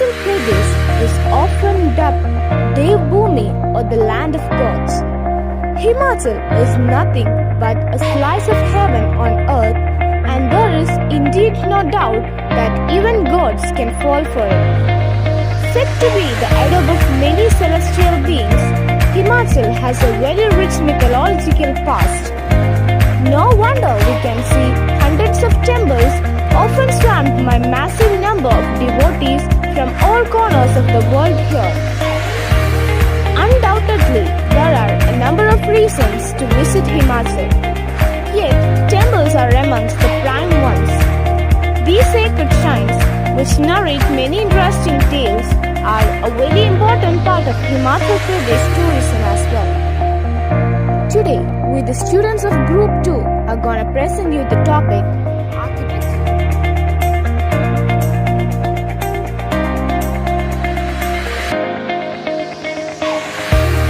Himachal Pradesh is often dubbed 𝙸𝚃𝚃 or the land of gods. Himachal is nothing but a slice of heaven on earth, and there is indeed no doubt that even gods can fall for it. Said to be the abode of many celestial beings, Himachal has a very rich mythological past. No wonder we can see hundreds of temples often swamped by massive number of devotees from all corners of the world here. Undoubtedly, there are a number of reasons to visit Himachal. Yet, temples are amongst the prime ones. These sacred shrines, which narrate many interesting tales, are a very important part of Himachal Pradesh tourism as well. Today, we the students of Group 2 are gonna present you the topic Architecture.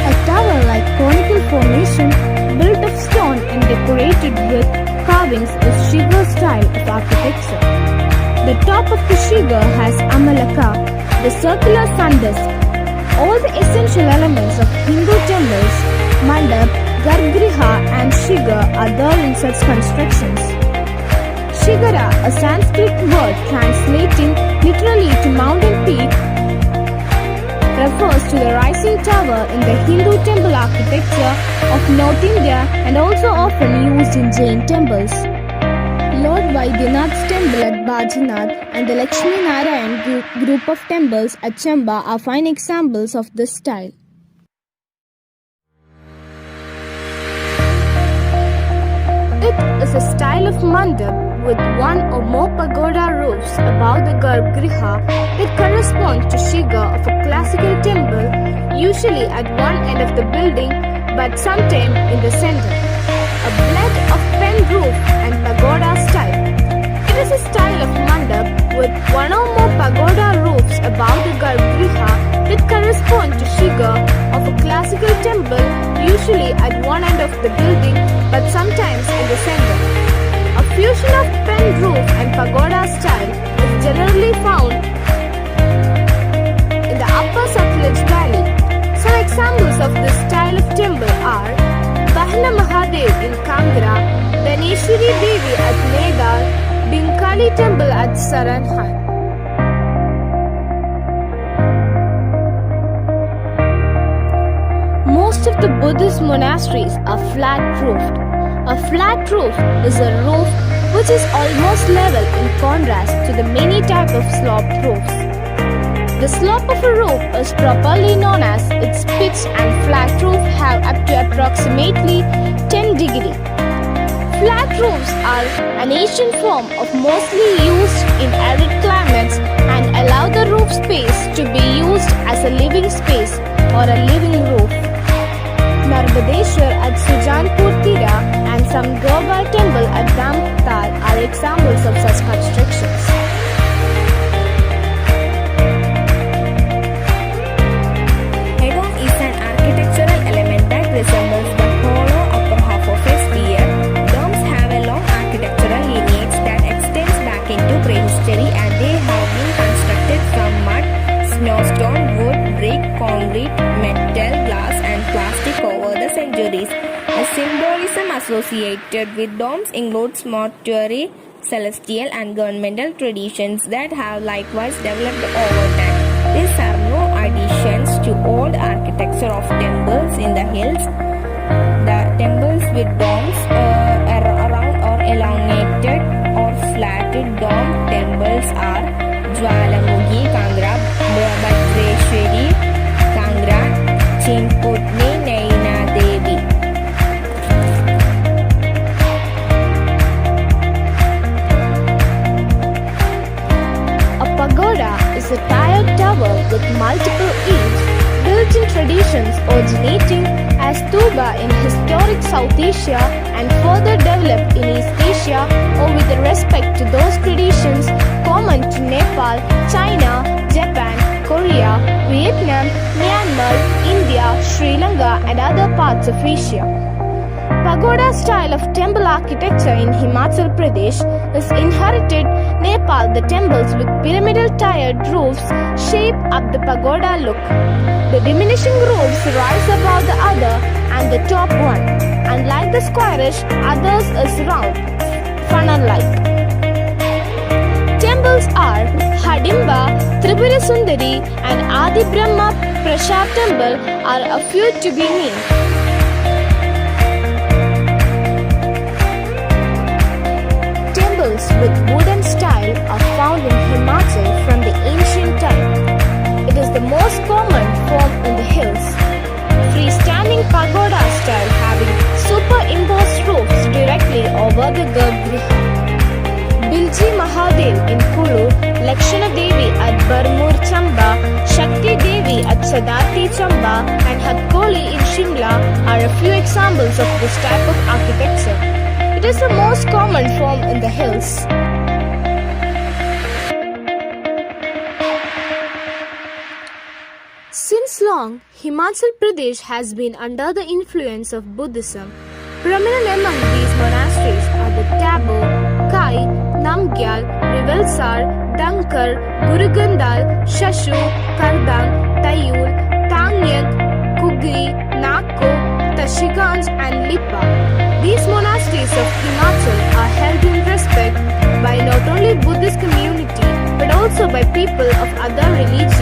A tower-like conical formation built of stone and decorated with carvings is Shigar style of architecture. The top of the Shigar has Amalaka, the circular sun disk. All the essential elements of Hindu temples, mandap, garbhagriha and Shigar are there in such constructions. Shigara, a Sanskrit word translating literally to mountain peak, refers to the rising tower in the Hindu temple architecture of North India and also often used in Jain temples. Lord Vaidyanath's temple at Bajinath and the Lakshmi Narayan group of temples at Chamba are fine examples of this style. It is a style of mandap with one or more pagoda roofs above the garbhagriha that corresponds to Shigar of a classical temple, usually at one end of the building but sometime in the center. A blend of pen roof and pagoda style. It is a style of mandap with one or more pagoda roofs above the garbhagriha that correspond to Shigar of a classical temple, usually at one end of the building but sometimes in the center. A fusion of pen roof and pagoda style is generally found in the upper Satluj Valley. Some examples of this style of temple are Bahna Mahadev in Kangra, Daneshwari Devi at Medar, Binkali temple at Saranhan. Most of the Buddhist monasteries are flat-roofed. A flat roof is a roof which is almost level in contrast to the many types of sloped roofs. The slope of a roof is properly known as its pitch, and flat roof have up to approximately 10 degrees. Flat roofs are an ancient form of mostly used in arid climates and allow the roof space to be used as a living space or a living roof. Narbadeshwar at Sujanpur Tira and some Gopal temple at Damtar are examples of such constructions. Head-on is an architectural element that resembles the hollow upper half of a sphere. Domes have a long architectural lineage that extends back into prehistory, and they have been constructed from mud, snowstone, wood, brick, concrete, metal, glass and plastic over the centuries. The symbolism associated with domes includes mortuary, celestial and governmental traditions that have likewise developed over time. These are no additions to old architecture of temples in the hills. The temples with domes around or elongated or flatted dome temples are Jwalamukhi Kangra, Bhadrashwari Kangra, Chimputni Naina Devi. A pagoda is a tiered tower with multiple eaves, built in traditions originating as Tuba in historic South Asia and further developed in East Asia, or with respect to those traditions common to Nepal, China, Japan, Korea, Vietnam, Myanmar, India, Sri Lanka and other parts of Asia. pagoda style of temple architecture in Himachal Pradesh is inherited. Nepal, the temples with pyramidal tiered roofs shape up the pagoda look. The diminishing roofs rise above the other and the top one, and like the squarish, others is round, funnel-like. Temples are Hidimba, Tripura Sundari and Adi Brahma Prashad temple are a few to be named. Temples with wooden style are found in Himachal from the ancient time. It is the most common form in the hills. Freestanding pagoda style having superimposed roofs directly over the Garbhagriha. 𝙿𝚃𝚾 Mahadev in Kulu, Lakshana Devi at Barmur Chamba, Shakti Devi at Sadarthi Chamba and Hatkoli in Shimla are a few examples of this type of architecture. It is the most common form in the hills. Since long, Himachal Pradesh has been under the influence of Buddhism. Prominent among these monasteries are the 𝙸𝚃𝚃, Namgyal, Rivalsar, Dankar, Gurugandal, 𝙱𝚴𝚰𝚃, Kardang, Tayul, Tangyak, Kugri, Nako, Tashiganj and Lipa. These monasteries of Himachal are held in respect by not only Buddhist community but also by people of other religions.